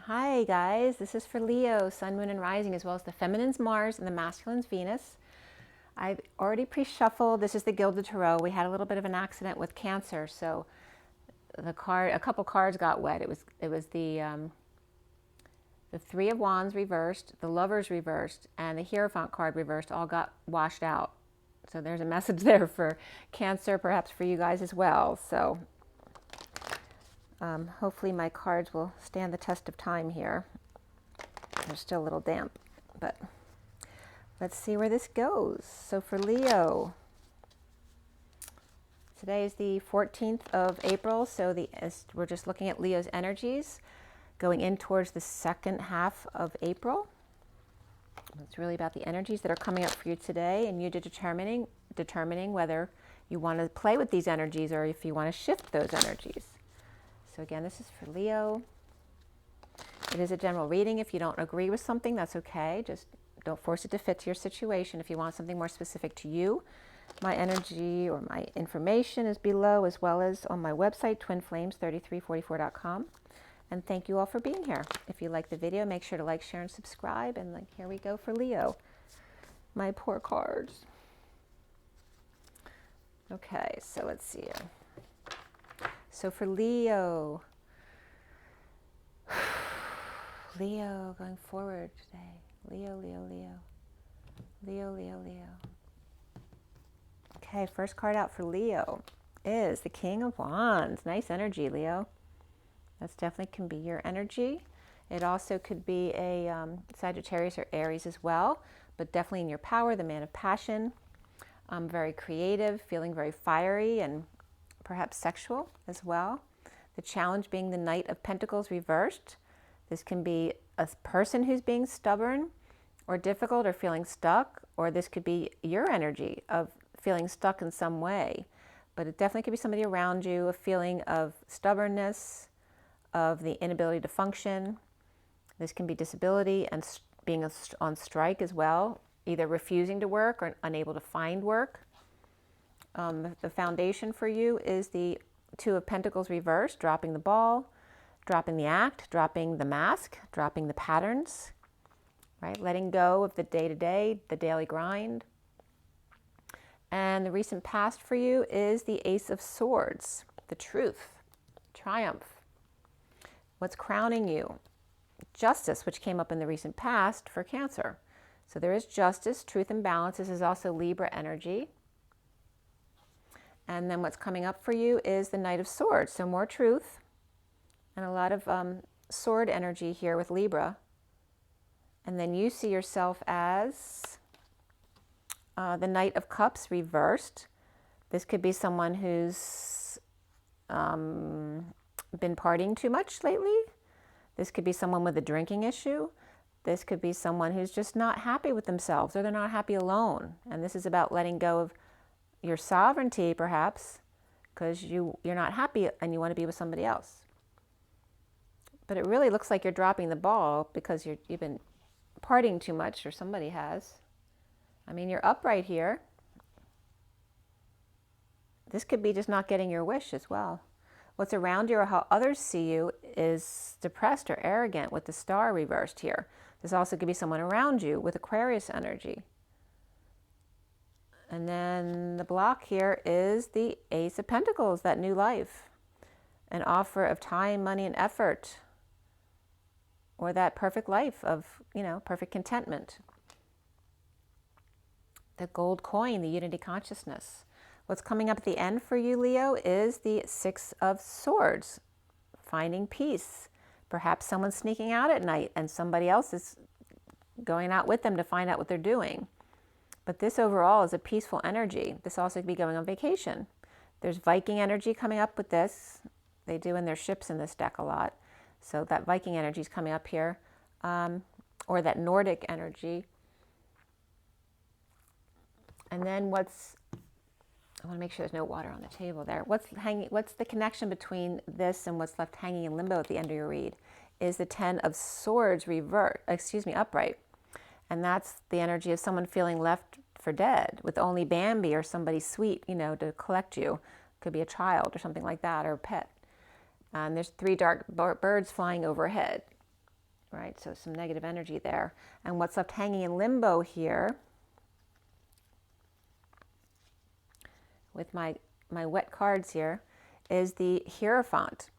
Hi guys, this is for Leo, Sun, Moon, and Rising, as well as the feminine's Mars and the masculine's Venus. I've already pre-shuffled. This is the Gilded Tarot. We had a little bit of an accident with Cancer, so a couple cards got wet. It was the Three of Wands reversed, the Lovers reversed, and the Hierophant card reversed. All got washed out. So there's a message there for Cancer, perhaps for you guys as well. So hopefully my cards will stand the test of time here. They're still a little damp, but let's see where this goes. So for Leo, today is the 14th of April, so we're just looking at Leo's energies going in towards the second half of April. It's really about the energies that are coming up for you today, and you determining whether you want to play with these energies or if you want to shift those energies. So again, this is for Leo. It is a general reading. If you don't agree with something, that's okay. Just don't force it to fit to your situation. If you want something more specific to you, my energy or my information is below, as well as on my website, twinflames3344.com. And thank you all for being here. If you like the video, make sure to like, share, and subscribe. And here we go for Leo. My poor cards. Okay, so let's see here. So for Leo, Leo going forward today. Leo, Leo, Leo. Leo, Leo, Leo. Okay, first card out for Leo is the King of Wands. Nice energy, Leo. That's definitely can be your energy. It also could be a Sagittarius or Aries as well, but definitely in your power, the man of passion. Very creative, feeling very fiery and perhaps sexual as well. The challenge being the Knight of Pentacles reversed. This can be a person who's being stubborn or difficult or feeling stuck, or this could be your energy of feeling stuck in some way. But it definitely could be somebody around you, a feeling of stubbornness, of the inability to function. This can be disability and being on strike as well, either refusing to work or unable to find work. The foundation for you is the Two of Pentacles reversed, dropping the ball, dropping the act, dropping the mask, dropping the patterns, right? Letting go of the day-to-day, the daily grind. And the recent past for you is the Ace of Swords, the truth, triumph. What's crowning you? Justice, which came up in the recent past for Cancer. So there is justice, truth, and balance. This is also Libra energy. And then what's coming up for you is the Knight of Swords. So more truth and a lot of sword energy here with Libra. And then you see yourself as the Knight of Cups reversed. This could be someone who's been partying too much lately. This could be someone with a drinking issue. This could be someone who's just not happy with themselves, or they're not happy alone. And this is about letting go of your sovereignty, perhaps, because you're not happy and you want to be with somebody else. But it really looks like you're dropping the ball because you've been partying too much, or somebody has. I mean, you're upright here. This could be just not getting your wish as well. What's around you or how others see you is depressed or arrogant with the Star reversed here. This also could be someone around you with Aquarius energy. And then the block here is the Ace of Pentacles, that new life. An offer of time, money, and effort. Or that perfect life of, perfect contentment. The gold coin, the unity consciousness. What's coming up at the end for you, Leo, is the Six of Swords. Finding peace. Perhaps someone's sneaking out at night and somebody else is going out with them to find out what they're doing. But this overall is a peaceful energy. This also could be going on vacation. There's Viking energy coming up with this. They do in their ships in this deck a lot. So that Viking energy is coming up here. Or that Nordic energy. And then I want to make sure there's no water on the table there. What's the connection between this and what's left hanging in limbo at the end of your read? Is the Ten of Swords upright. And that's the energy of someone feeling left for dead with only Bambi or somebody sweet, to collect you. Could be a child or something like that, or a pet. And there's three dark birds flying overhead. right? So some negative energy there. And what's left hanging in limbo here with my wet cards here is the Hierophant.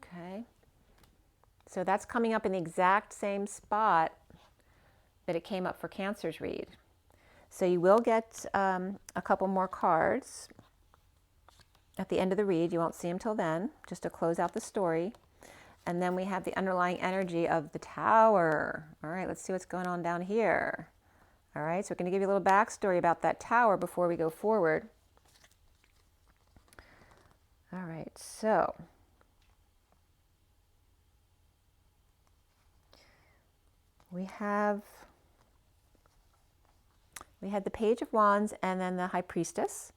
Okay. So that's coming up in the exact same spot that it came up for Cancer's read. So you will get a couple more cards at the end of the read. You won't see them till then, just to close out the story. And then we have the underlying energy of the Tower. All right, let's see what's going on down here. All right, so we're going to give you a little backstory about that Tower before we go forward. All right, so we had the Page of Wands and then the High Priestess.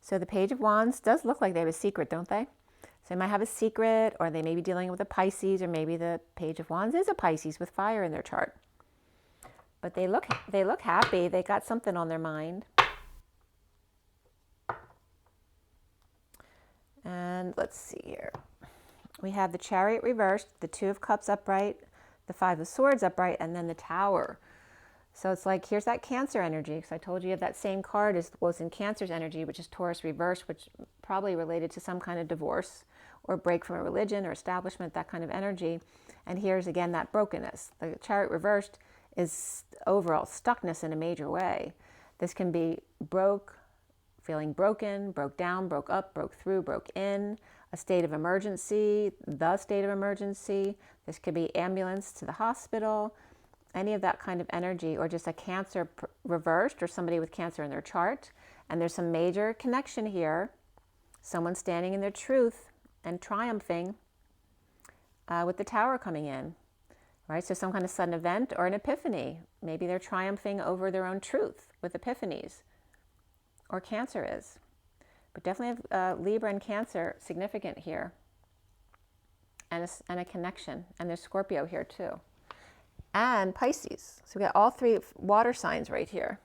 So the Page of Wands does look like they have a secret, don't they? So they might have a secret, or they may be dealing with a Pisces, or maybe the Page of Wands is a Pisces with fire in their chart. But they look happy. They got something on their mind. And let's see here. We have the Chariot reversed, the Two of Cups upright, the Five of Swords upright, and then the Tower. So it's like, here's that Cancer energy, because I told you that same card was in Cancer's energy, which is Taurus reversed, which probably related to some kind of divorce or break from a religion or establishment, that kind of energy. And here's again that brokenness. The Chariot reversed is overall stuckness in a major way. This can be feeling broken, broke down, broke up, broke through, broke in, a state of emergency, the state of emergency. This could be ambulance to the hospital, any of that kind of energy, or just a Cancer reversed, or somebody with Cancer in their chart. And there's some major connection here. Someone standing in their truth and triumphing with the Tower coming in, right? So some kind of sudden event or an epiphany. Maybe they're triumphing over their own truth with epiphanies, or Cancer is. But definitely have Libra and Cancer significant here, and a connection. And there's Scorpio here too. And Pisces. So we got all three water signs right here.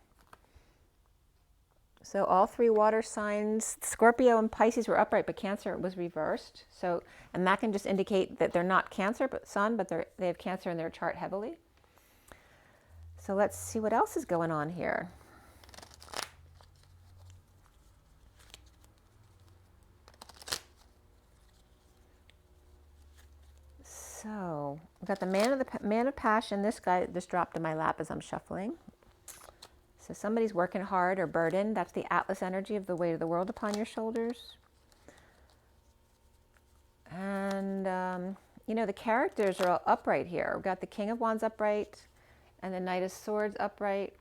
So all three water signs, Scorpio and Pisces were upright, but Cancer was reversed. So, and that can just indicate that they're not Cancer sun, but they have Cancer in their chart heavily. So let's see what else is going on here. So we've got the man of passion. This guy just dropped in my lap as I'm shuffling. So somebody's working hard or burdened. That's the Atlas energy of the weight of the world upon your shoulders. And, you know, the characters are all upright here. We've got the King of Wands upright and the Knight of Swords upright.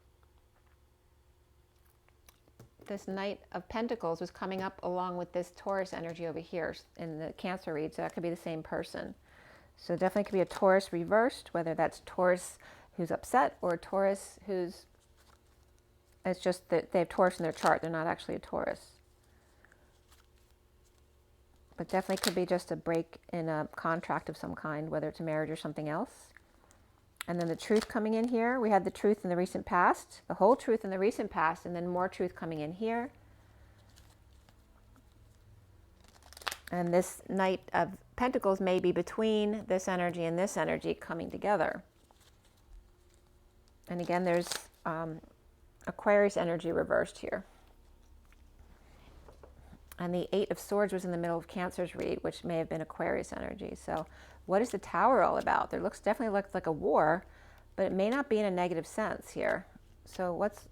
This Knight of Pentacles was coming up along with this Taurus energy over here in the Cancer read. So that could be the same person. So definitely could be a Taurus reversed, whether that's Taurus who's upset or Taurus who's, it's just that they have Taurus in their chart. They're not actually a Taurus. But definitely could be just a break in a contract of some kind, whether it's a marriage or something else. And then the truth coming in here. We had the truth in the recent past, the whole truth in the recent past, and then more truth coming in here. And this Knight of Pentacles may be between this energy and this energy coming together. And again, there's Aquarius energy reversed here. And the Eight of Swords was in the middle of Cancer's read, which may have been Aquarius energy. So what is the Tower all about? There definitely looks like a war, but it may not be in a negative sense here. So what's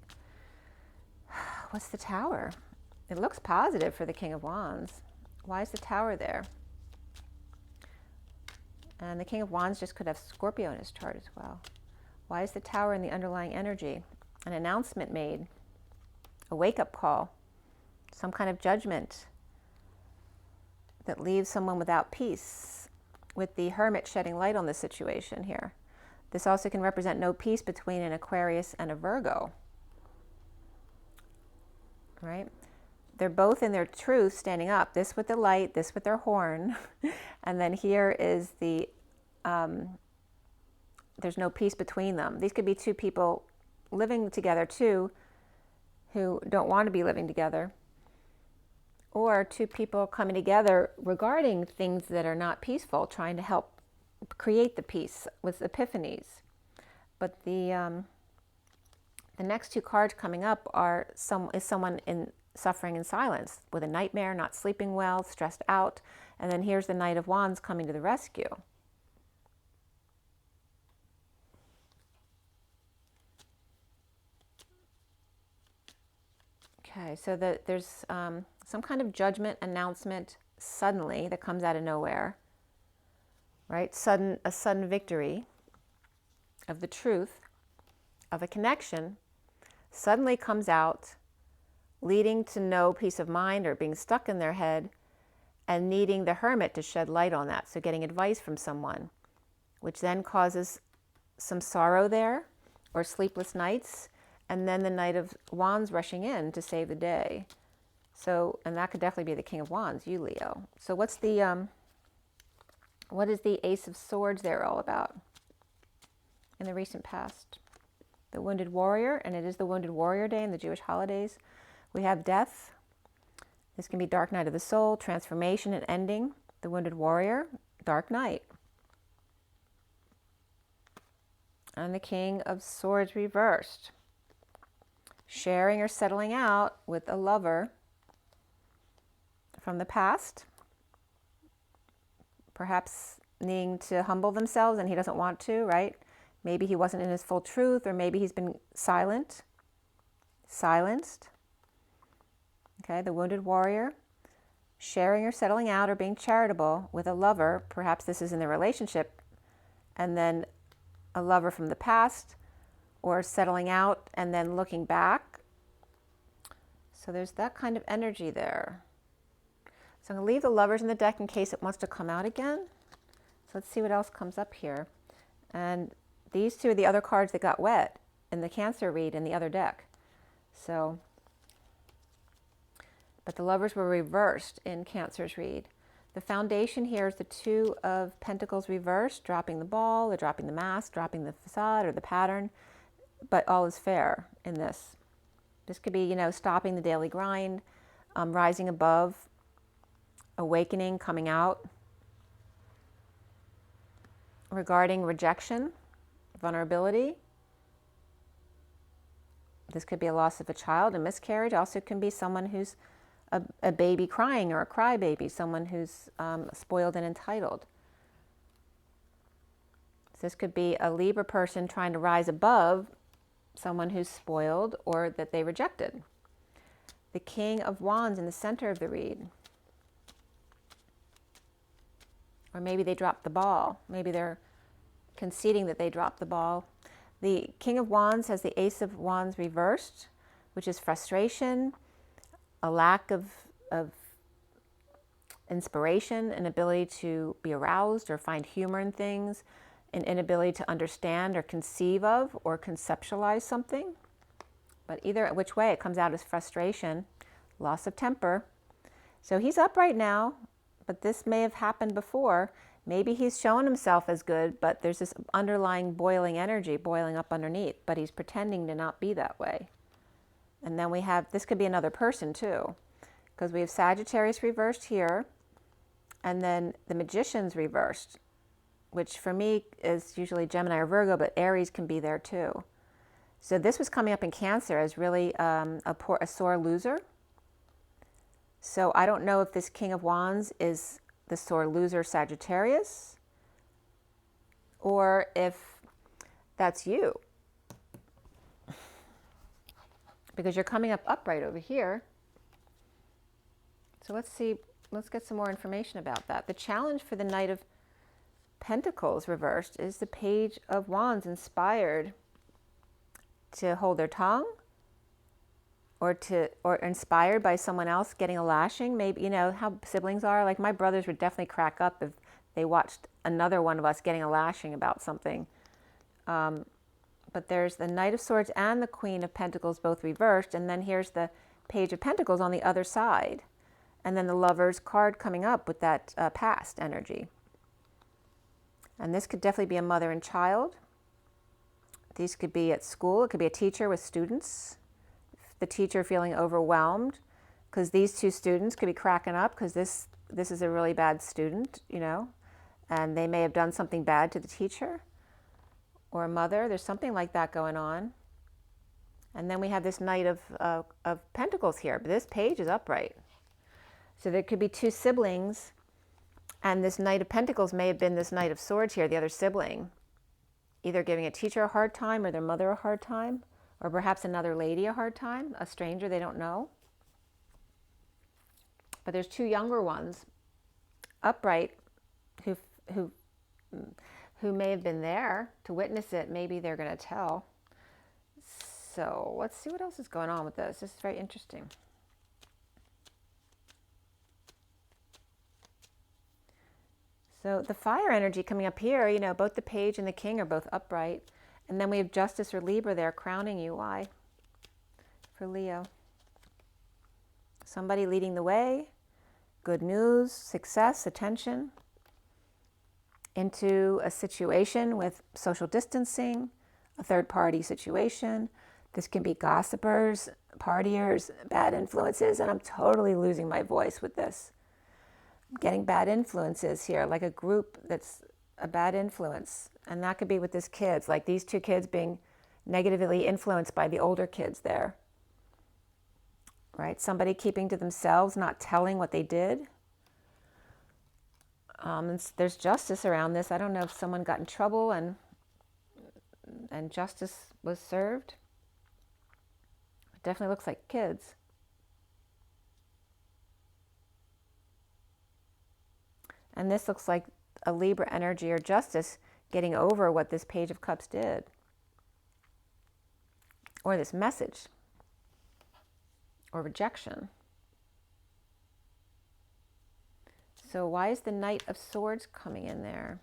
the Tower? It looks positive for the King of Wands. Why is the Tower there? And the King of Wands just could have Scorpio in his chart as well. Why is the Tower in the underlying energy? An announcement made, a wake-up call, some kind of judgment that leaves someone without peace, with the Hermit shedding light on the situation here. This also can represent no peace between an Aquarius and a Virgo, right? They're both in their truth, standing up, this with the light, this with their horn. And then here is the, there's no peace between them. These could be two people living together too, who don't want to be living together. Or two people coming together regarding things that are not peaceful, trying to help create the peace with epiphanies. But the next two cards coming up are someone in suffering in silence with a nightmare, not sleeping well, stressed out. And then here's the Knight of Wands coming to the rescue. Okay, so there's some kind of judgment announcement suddenly that comes out of nowhere, right? A sudden victory of the truth of a connection suddenly comes out, leading to no peace of mind or being stuck in their head and needing the hermit to shed light on that. So getting advice from someone, which then causes some sorrow there or sleepless nights. And then the Knight of Wands rushing in to save the day. So, and that could definitely be the King of Wands, you Leo. So what is the Ace of Swords there all about in the recent past? The Wounded Warrior, and it is the Wounded Warrior Day in the Jewish holidays. We have death. This can be dark night of the soul, transformation and ending. The Wounded Warrior, dark night. And the King of Swords reversed. Sharing or settling out with a lover from the past. Perhaps needing to humble themselves and he doesn't want to, right? Maybe he wasn't in his full truth, or maybe he's been silenced. Okay, the Wounded Warrior. Sharing or settling out or being charitable with a lover. Perhaps this is in the relationship. And then a lover from the past, or settling out and then looking back. So there's that kind of energy there. So I'm going to leave the Lovers in the deck in case it wants to come out again. So let's see what else comes up here. And these two are the other cards that got wet in the Cancer read in the other deck. So, but the Lovers were reversed in Cancer's read. The foundation here is the Two of Pentacles reversed, dropping the ball, or dropping the mask, dropping the facade or the pattern. But all is fair in this. This could be, stopping the daily grind, rising above, awakening, coming out. Regarding rejection, vulnerability. This could be a loss of a child, a miscarriage. Also can be someone who's a baby crying or a crybaby, someone who's spoiled and entitled. This could be a Libra person trying to rise above someone who's spoiled or that they rejected. The King of Wands in the center of the read. Or maybe they dropped the ball. Maybe they're conceding that they dropped the ball. The King of Wands has the Ace of Wands reversed, which is frustration, a lack of inspiration, an ability to be aroused or find humor in things, an inability to understand or conceive of or conceptualize something. But either which way, it comes out as frustration, loss of temper. So he's up right now, but this may have happened before. Maybe he's shown himself as good, but there's this underlying boiling energy boiling up underneath, but he's pretending to not be that way. And then we have, this could be another person too, because we have Sagittarius reversed here, and then the Magician's reversed, which for me is usually Gemini or Virgo, but Aries can be there too. So this was coming up in Cancer as really a sore loser. So I don't know if this King of Wands is the sore loser Sagittarius, or if that's you. Because you're coming up upright over here. So let's see, let's get some more information about that. The challenge for the Knight of Pentacles reversed is the Page of Wands, inspired to hold their tongue, or inspired by someone else getting a lashing. Maybe, how siblings are. Like my brothers would definitely crack up if they watched another one of us getting a lashing about something. But there's the Knight of Swords and the Queen of Pentacles both reversed, and then here's the Page of Pentacles on the other side. And then the Lover's card coming up with that past energy. And this could definitely be a mother and child. These could be at school. It could be a teacher with students. The teacher feeling overwhelmed because these two students could be cracking up because this is a really bad student, and they may have done something bad to the teacher or a mother. There's something like that going on. And then we have this Knight of Pentacles here, but this page is upright. So there could be two siblings, and this Knight of Pentacles may have been this Knight of Swords here, the other sibling, either giving a teacher a hard time or their mother a hard time, or perhaps another lady a hard time, a stranger they don't know. But there's two younger ones upright who may have been there to witness it. Maybe they're going to tell. So let's see what else is going on with this. This is very interesting. So the fire energy coming up here, you know, both the page and the king are both upright. And then we have Justice or Libra there crowning you. Why? For Leo. Somebody leading the way, good news, success, attention, into a situation with social distancing, a third-party situation. This can be gossipers, partiers, bad influences, and I'm totally losing my voice with this. I'm getting bad influences here, like a group that's a bad influence. And that could be with this kids, like these two kids being negatively influenced by the older kids there. Right? Somebody keeping to themselves, not telling what they did. There's justice around this. I don't know if someone got in trouble and justice was served. It definitely looks like kids. And this looks like a Libra energy or justice getting over what this Page of Cups did. Or this message. Or rejection. So why is the Knight of Swords coming in there?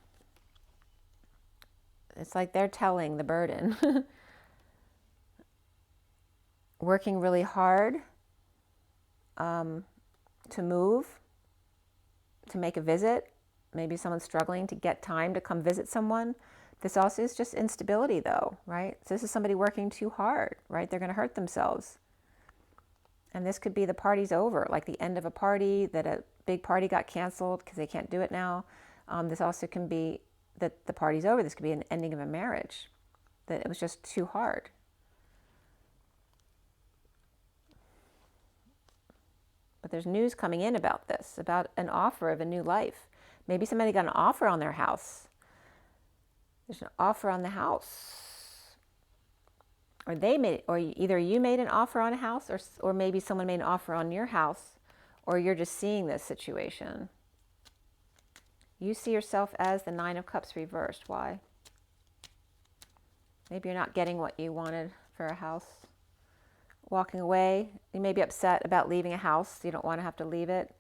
It's like they're telling the burden. Working really hard to move, to make a visit. Maybe someone's struggling to get time to come visit someone. This also is just instability though, right? So this is somebody working too hard, right? They're going to hurt themselves. And this could be the party's over, like the end of a party, that a big party got canceled because they can't do it now. This also can be that the party's over. This could be an ending of a marriage, that it was just too hard. But there's news coming in about this, about an offer of a new life. Maybe somebody got an offer on their house. There's an offer on the house. Or they made, or either you made an offer on a house, or maybe someone made an offer on your house, or you're just seeing this situation. You see yourself as the Nine of Cups reversed. Why? Maybe you're not getting what you wanted for a house. Walking away. You may be upset about leaving a house. You don't want to have to leave it.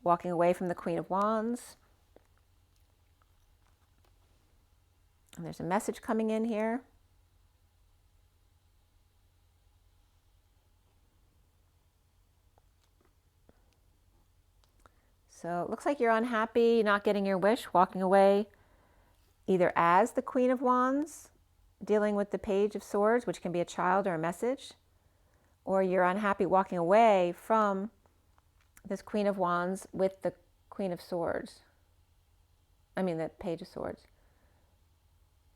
Walking away from the Queen of Wands. And there's a message coming in here. So it looks like you're unhappy, not getting your wish, walking away either as the Queen of Wands, dealing with the Page of Swords, which can be a child or a message, or you're unhappy walking away from this Queen of Wands with the Queen of Swords. I mean, the Page of Swords.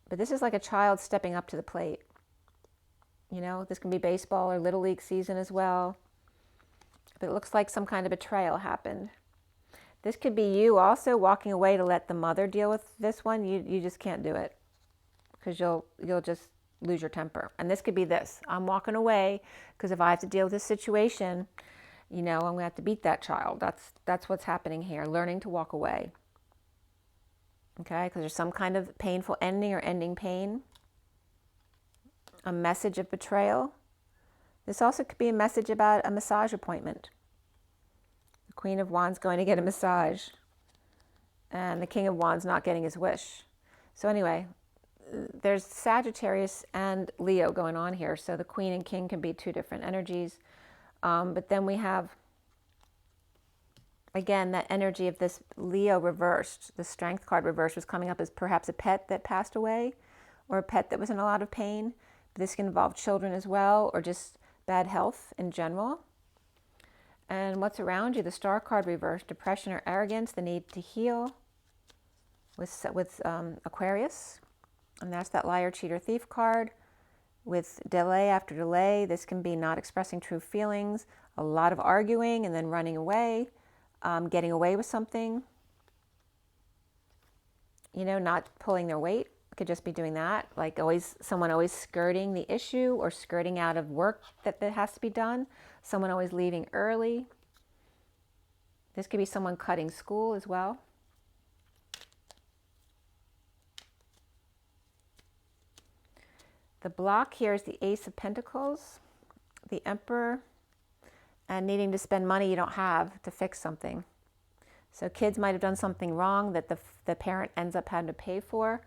But this is like a child stepping up to the plate. You know, this can be baseball or Little League season as well. But it looks like some kind of betrayal happened. This could be you also walking away to let the mother deal with this one. You just can't do it because you'll just lose your temper. And this could be this. I'm walking away because if I have to deal with this situation, you know, I'm going to have to beat that child. That's what's happening here. Learning to walk away. Okay, because there's some kind of painful ending or ending pain. A message of betrayal. This also could be a message about a massage appointment. Queen of Wands going to get a massage, and the King of Wands not getting his wish. So anyway, there's Sagittarius and Leo going on here. So the Queen and King can be two different energies. But then we have, again, that energy of this Leo reversed. The Strength card reversed was coming up as perhaps a pet that passed away, or a pet that was in a lot of pain. But this can involve children as well, or just bad health in general. And what's around you? The Star card reversed. Depression or arrogance, the need to heal. with Aquarius, and that's that liar, cheater, thief card. With delay after delay, this can be not expressing true feelings, a lot of arguing and then running away, getting away with something, not pulling their weight. Could just be doing that, like someone always skirting the issue or skirting out of work that has to be done, someone always leaving early. This could be someone cutting school as well. The block here is the Ace of Pentacles, the Emperor, and needing to spend money you don't have to fix something. So kids might have done something wrong that the parent ends up having to pay for.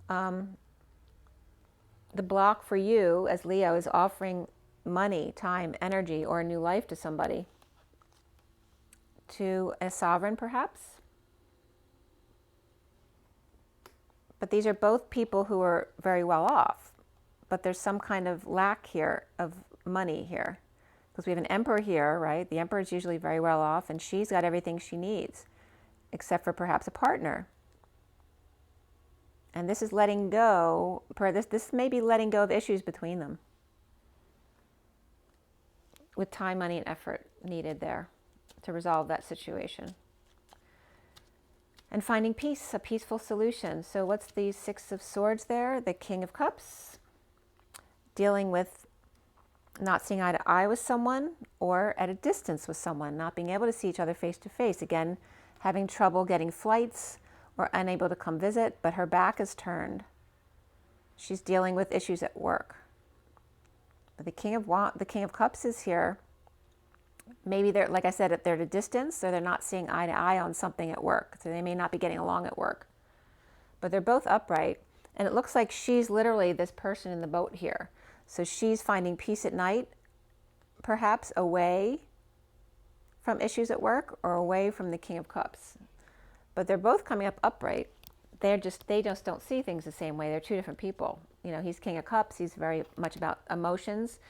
The block for you as Leo is offering money, time, energy, or a new life to somebody. To a sovereign, perhaps. But these are both people who are very well off. But there's some kind of lack here of money here. Because we have an emperor here, right? The emperor is usually very well off, and she's got everything she needs, except for perhaps a partner. And this is letting go. This may be letting go of issues between them, with time, money, and effort needed there to resolve that situation. And finding peace, a peaceful solution. So what's the Six of Swords there? The King of Cups. Dealing with not seeing eye to eye with someone, or at a distance with someone, not being able to see each other face to face. Again, having trouble getting flights or unable to come visit, but her back is turned. She's dealing with issues at work. But the King of Cups is here. Maybe they're, like I said, they're at a distance, or they're not seeing eye to eye on something at work. So they may not be getting along at work. But they're both upright. And it looks like she's literally this person in the boat here. So she's finding peace at night, perhaps away from issues at work or away from the King of Cups. But they're both coming up upright. They just don't see things the same way. They're two different people. He's King of Cups. He's very much about emotions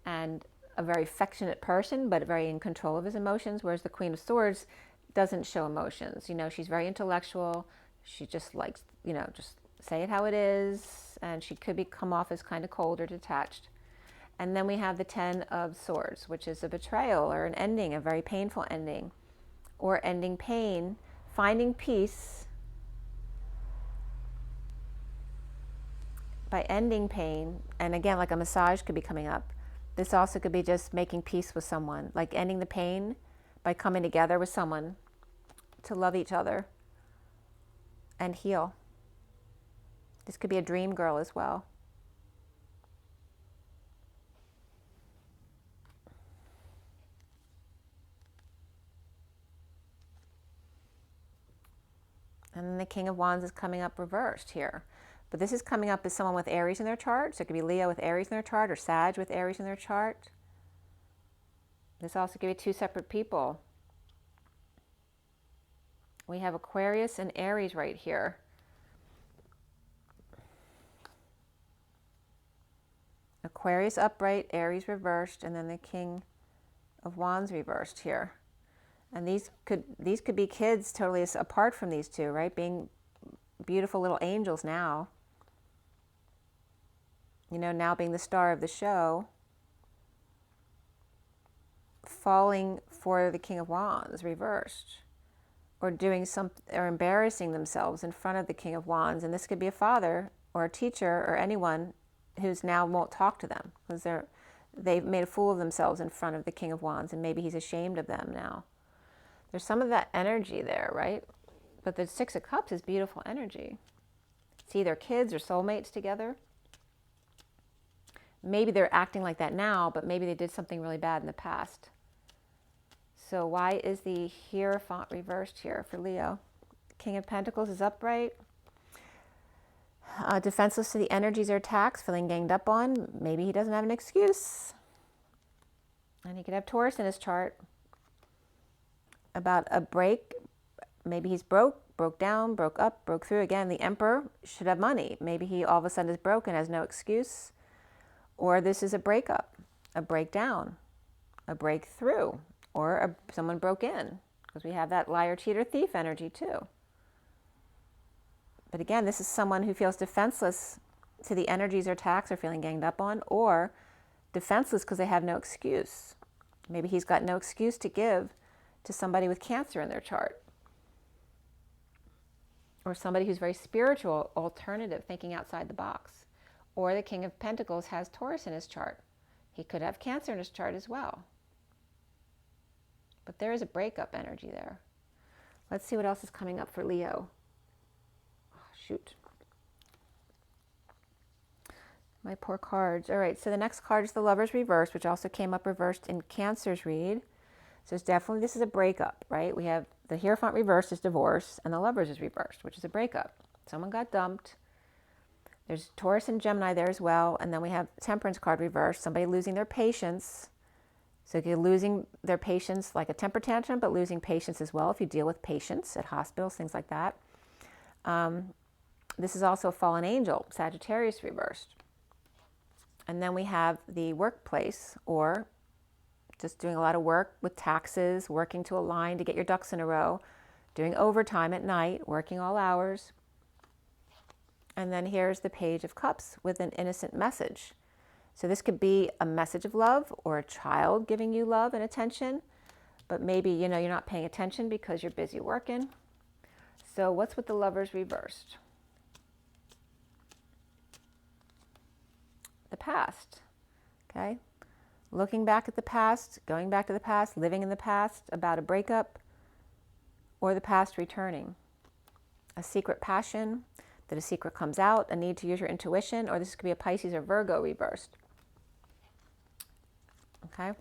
and a very affectionate person, but very in control of his emotions. Whereas the Queen of Swords doesn't show emotions. She's very intellectual. She just likes, just say it how it is. And she could come off as kind of cold or detached. And then we have the Ten of Swords, which is a betrayal or an ending, a very painful ending, or ending pain, finding peace by ending pain. And again, like a massage could be coming up. This also could be just making peace with someone, like ending the pain by coming together with someone to love each other and heal. This could be a dream girl as well. And then the King of Wands is coming up reversed here. But this is coming up as someone with Aries in their chart. So it could be Leo with Aries in their chart, or Sag with Aries in their chart. This also could be two separate people. We have Aquarius and Aries right here. Aquarius upright, Aries reversed, and then the King of Wands reversed here. And these could be kids totally apart from these two, right? Being beautiful little angels now. Now being the star of the show. Falling for the King of Wands reversed. Or doing or embarrassing themselves in front of the King of Wands. And this could be a father or a teacher or anyone who's now won't talk to them because they've made a fool of themselves in front of the King of Wands, and maybe he's ashamed of them now. There's some of that energy there, right? But the Six of Cups is beautiful energy. It's either kids or soulmates together. Maybe they're acting like that now, but maybe they did something really bad in the past. So why is the Hierophant reversed here for Leo? King of Pentacles is upright. Defenseless to the energies or attacks, feeling ganged up on. Maybe he doesn't have an excuse. And he could have Taurus in his chart. About a break. Maybe he's broke down, broke up, broke through. Again, the Emperor should have money. Maybe he all of a sudden is broke and has no excuse. Or this is a breakup, a breakdown, a breakthrough, or someone broke in. Because we have that liar, cheater, thief energy too. But again, this is someone who feels defenseless to the energies or attacks they're feeling ganged up on, or defenseless because they have no excuse. Maybe he's got no excuse to give to somebody with Cancer in their chart. Or somebody who's very spiritual, alternative, thinking outside the box. Or the King of Pentacles has Taurus in his chart. He could have Cancer in his chart as well. But there is a breakup energy there. Let's see what else is coming up for Leo. Oh, shoot. My poor cards. All right, so the next card is the Lover's reverse, which also came up reversed in Cancer's read. So it's definitely, this is a breakup, right? We have the Hierophant reversed is divorce, and the Lovers is reversed, which is a breakup. Someone got dumped. There's Taurus and Gemini there as well. And then we have Temperance card reversed, somebody losing their patience. So you're losing their patience like a temper tantrum, but losing patience as well if you deal with patients at hospitals, things like that. This is also a fallen angel, Sagittarius reversed. And then we have the workplace, or just doing a lot of work with taxes, working to align to get your ducks in a row, doing overtime at night, working all hours. And then here's the Page of Cups with an innocent message. So this could be a message of love or a child giving you love and attention, but maybe, you know, you're not paying attention because you're busy working. So what's with the Lovers reversed? The past, okay? Looking back at the past, going back to the past, living in the past, about a breakup, or the past returning. A secret passion, that a secret comes out, a need to use your intuition, or this could be a Pisces or Virgo reversed. Okay?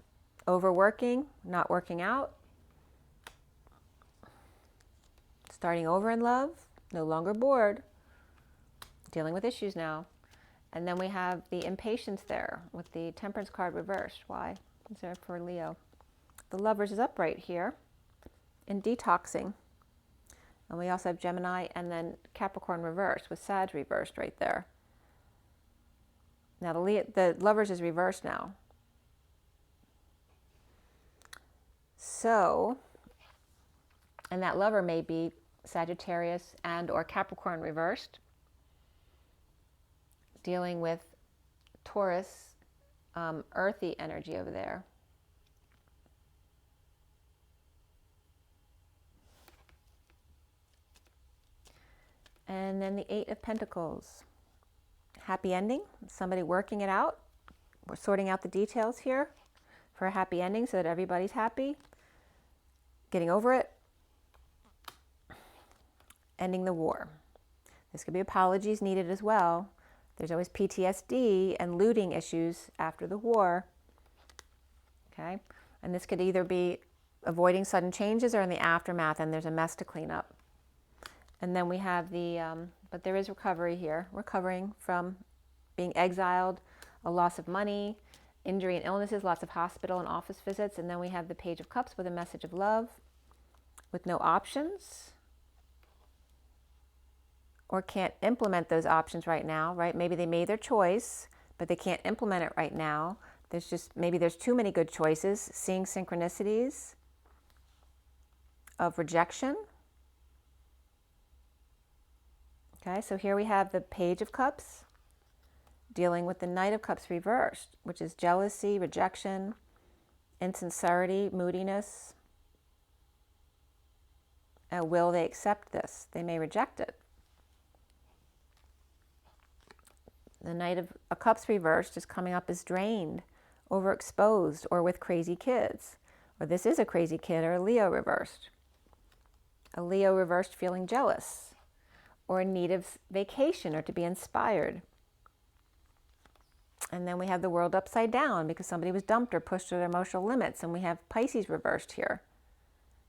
Overworking, not working out. Starting over in love, no longer bored. Dealing with issues now. And then we have the impatience there with the Temperance card reversed. Why? Is there for Leo? The Lovers is upright here in detoxing. And we also have Gemini and then Capricorn reversed with Sag reversed right there. Now the Lovers is reversed now. So, and that Lover may be Sagittarius and or Capricorn reversed, dealing with Taurus, earthy energy over there. And then the Eight of Pentacles. Happy ending, somebody working it out. We're sorting out the details here for a happy ending so that everybody's happy. Getting over it. Ending the war. This could be apologies needed as well. There's always PTSD and looting issues after the war. Okay? And this could either be avoiding sudden changes or in the aftermath, and there's a mess to clean up. And then we have the, but there is recovery here. Recovering from being exiled, a loss of money, injury and illnesses, lots of hospital and office visits. And then we have the Page of Cups with a message of love, with no options, or can't implement those options right now, right? Maybe they made their choice, but they can't implement it right now. There's just, maybe there's too many good choices. Seeing synchronicities of rejection. Okay, so here we have the Page of Cups dealing with the Knight of Cups reversed, which is jealousy, rejection, insincerity, moodiness. Will they accept this? They may reject it. The Knight of Cups reversed is coming up as drained, overexposed, or with crazy kids. Or this is a crazy kid, or a Leo reversed. A Leo reversed feeling jealous, or in need of vacation, or to be inspired. And then we have the World upside down because somebody was dumped or pushed to their emotional limits. And we have Pisces reversed here.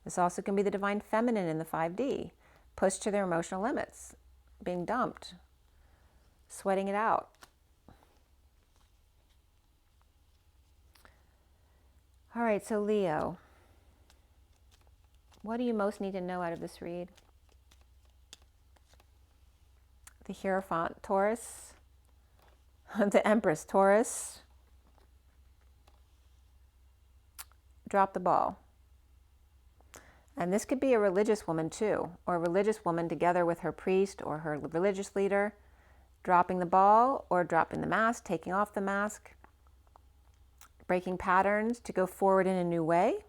This also can be the Divine Feminine in the 5D, pushed to their emotional limits, being dumped, sweating it out. All right, so Leo, what do you most need to know out of this read? The Hierophant, Taurus. The Empress, Taurus. Drop the ball. And this could be a religious woman too, or a religious woman together with her priest or her religious leader, dropping the ball or dropping the mask, taking off the mask, breaking patterns to go forward in a new way,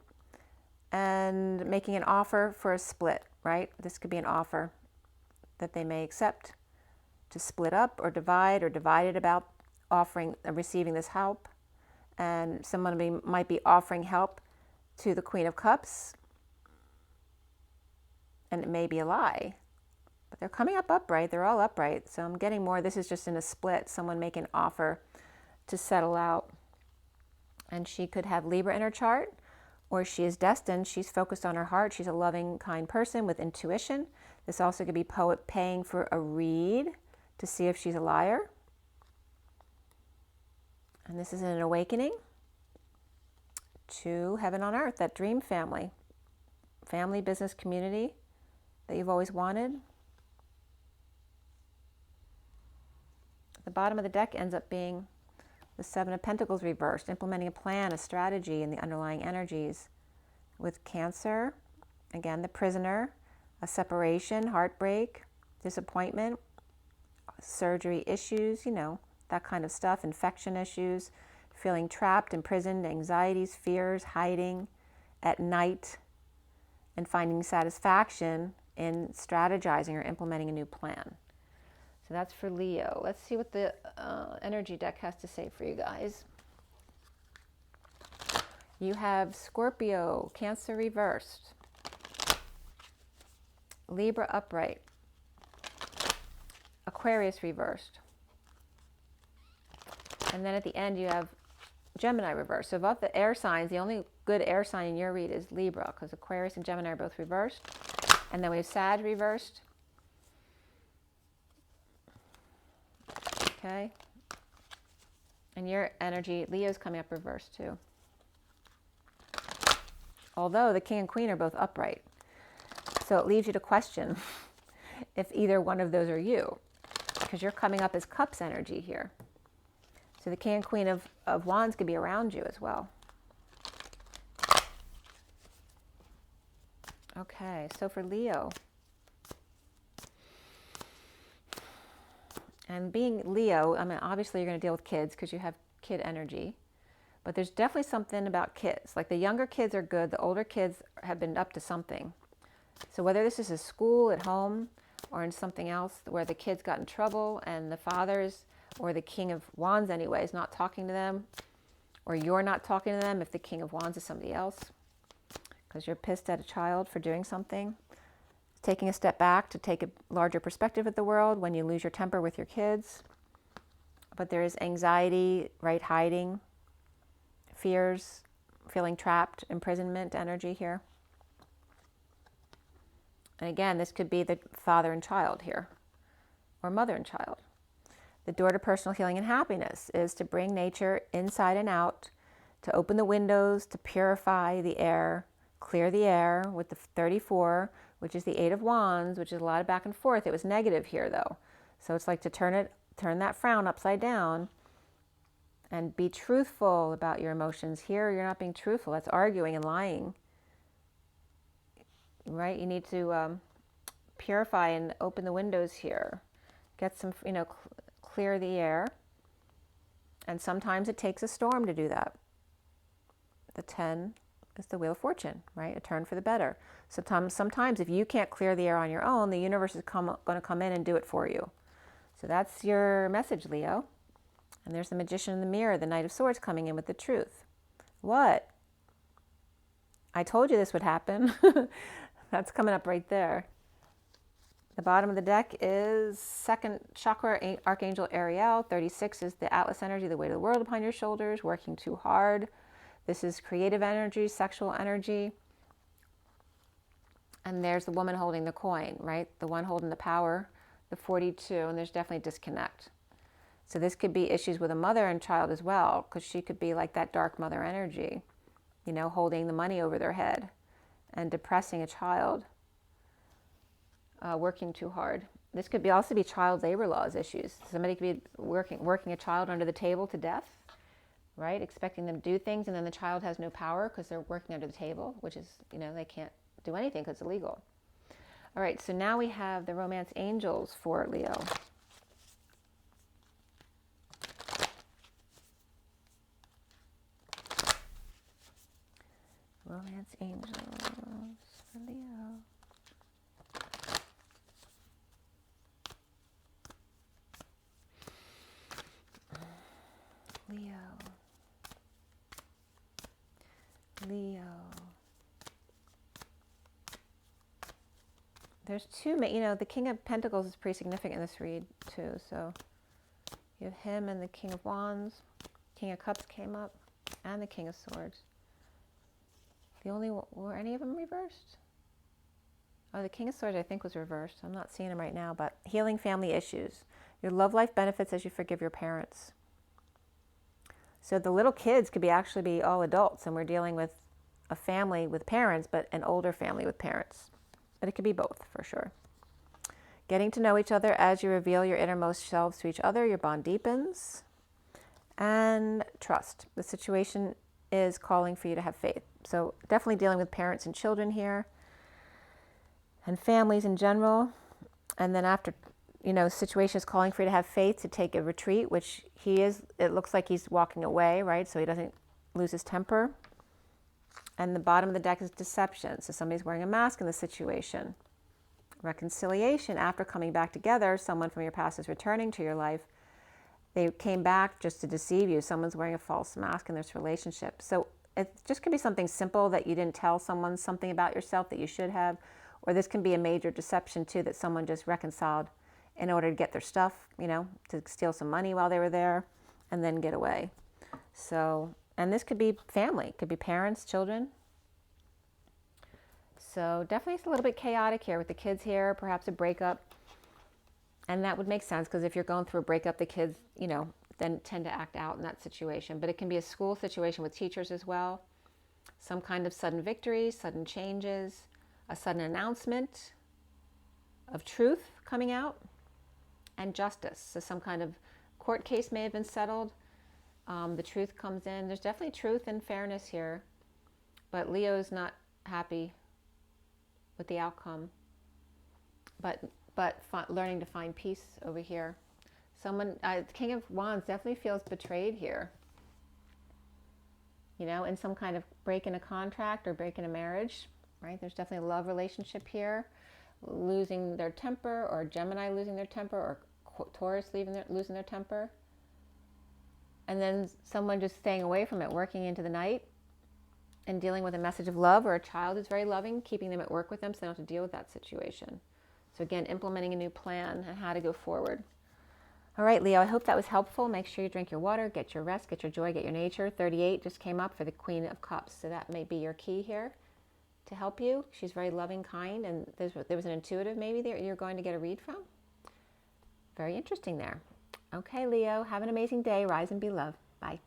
and making an offer for a split, right? This could be an offer that they may accept to split up or divided about offering and receiving this help. And someone might be offering help to the Queen of Cups, and it may be a lie, but they're coming up upright. They're all upright. So I'm getting more. This is just in a split. Someone making an offer to settle out. And she could have Libra in her chart, or she is destined. She's focused on her heart. She's a loving, kind person with intuition. This also could be poet paying for a read to see if she's a liar. And this is an awakening to heaven on earth, that dream family, business, community that you've always wanted. The bottom of the deck ends up being the Seven of Pentacles reversed, implementing a plan, a strategy in the underlying energies. With Cancer, again, the prisoner, a separation, heartbreak, disappointment, surgery issues, that kind of stuff, infection issues, feeling trapped, imprisoned, anxieties, fears, hiding at night, and finding satisfaction in strategizing or implementing a new plan. So that's for Leo. Let's see what the energy deck has to say for you guys. You have Scorpio, Cancer reversed, Libra upright, Aquarius reversed, and then at the end you have Gemini reversed. So of the air signs, the only good air sign in your read is Libra, because Aquarius and Gemini are both reversed. And then we have Sag reversed. Okay. And your energy, Leo's coming up reversed too. Although the King and Queen are both upright. So it leaves you to question if either one of those are you, because you're coming up as Cups energy here. So the King and Queen of Wands could be around you as well. Okay, so for Leo, and being Leo, I mean, obviously you're going to deal with kids because you have kid energy, but there's definitely something about kids. Like the younger kids are good, the older kids have been up to something. So whether this is a school, at home, or in something else where the kids got in trouble and the fathers, or the King of Wands anyway, is not talking to them, or you're not talking to them if the King of Wands is somebody else, because you're pissed at a child for doing something. Taking a step back to take a larger perspective at the world when you lose your temper with your kids. But there is anxiety, right, hiding, fears, feeling trapped, imprisonment energy here. And again, this could be the father and child here, or mother and child. The door to personal healing and happiness is to bring nature inside and out, to open the windows, to purify the air, clear the air with the 34, which is the 8 of Wands, which is a lot of back and forth. It was negative here though. So it's like to turn that frown upside down and be truthful about your emotions. Here, you're not being truthful. That's arguing and lying, right? You need to purify and open the windows here. Get some, clear the air. And sometimes it takes a storm to do that. The 10 is the Wheel of Fortune, right? A turn for the better. Sometimes if you can't clear the air on your own, the universe is going to come in and do it for you. So that's your message, Leo. And there's the Magician in the mirror, the Knight of Swords coming in with the truth. What? I told you this would happen. That's coming up right there. The bottom of the deck is second chakra, Archangel Ariel. 36 is the Atlas energy, the weight of the world upon your shoulders, working too hard. This is creative energy, sexual energy. And there's the woman holding the coin, right? The one holding the power, the 42, and there's definitely a disconnect. So this could be issues with a mother and child as well, because she could be like that dark mother energy, holding the money over their head and depressing a child, working too hard. This could also be child labor laws issues. Somebody could be working a child under the table to death, right? Expecting them to do things, and then the child has no power because they're working under the table, which is, they can't do anything because it's illegal. All right, so now we have the romance angels for Leo. Romance angels for Leo. Leo. There's two, you know, the King of Pentacles is pretty significant in this read too. So you have him and the King of Wands. King of Cups came up and the King of Swords. The only one, were any of them reversed? Oh, the King of Swords I think was reversed. I'm not seeing him right now, but healing family issues. Your love life benefits as you forgive your parents. So the little kids could actually be all adults, and we're dealing with a family with parents, but an older family with parents. But it could be both for sure. Getting to know each other as you reveal your innermost selves to each other, your bond deepens. And trust. The situation is calling for you to have faith. So definitely dealing with parents and children here, and families in general. And then after, you know, situation is calling for you to have faith, to take a retreat, which he is. It looks like he's walking away, right? So he doesn't lose his temper. And the bottom of the deck is deception. So somebody's wearing a mask in the situation. Reconciliation. After coming back together, someone from your past is returning to your life. They came back just to deceive you. Someone's wearing a false mask in this relationship. So it just could be something simple that you didn't tell someone something about yourself that you should have. Or this can be a major deception too, that someone just reconciled in order to get their stuff, you know, to steal some money while they were there and then get away. So, and this could be family, it could be parents, children. So definitely it's a little bit chaotic here with the kids here, perhaps a breakup. And that would make sense because if you're going through a breakup, the kids, you know, then tend to act out in that situation. But it can be a school situation with teachers as well. Some kind of sudden victory, sudden changes, a sudden announcement of truth coming out, and justice. So some kind of court case may have been settled. The truth comes in. There's definitely truth and fairness here. But Leo's not happy with the outcome. But learning to find peace over here. Someone, King of Wands definitely feels betrayed here. You know, in some kind of break in a contract or break in a marriage, right? There's definitely a love relationship here. Losing their temper, or Gemini losing their temper, or Taurus losing their temper. And then someone just staying away from it, working into the night and dealing with a message of love, or a child is very loving, keeping them at work with them so they don't have to deal with that situation. So again, implementing a new plan and how to go forward. All right, Leo, I hope that was helpful. Make sure you drink your water, get your rest, get your joy, get your nature. 38 just came up for the Queen of Cups. So that may be your key here to help you. She's very loving, kind, and there was an intuitive maybe there you're going to get a read from. Very interesting there. Okay, Leo, have an amazing day. Rise and be loved. Bye.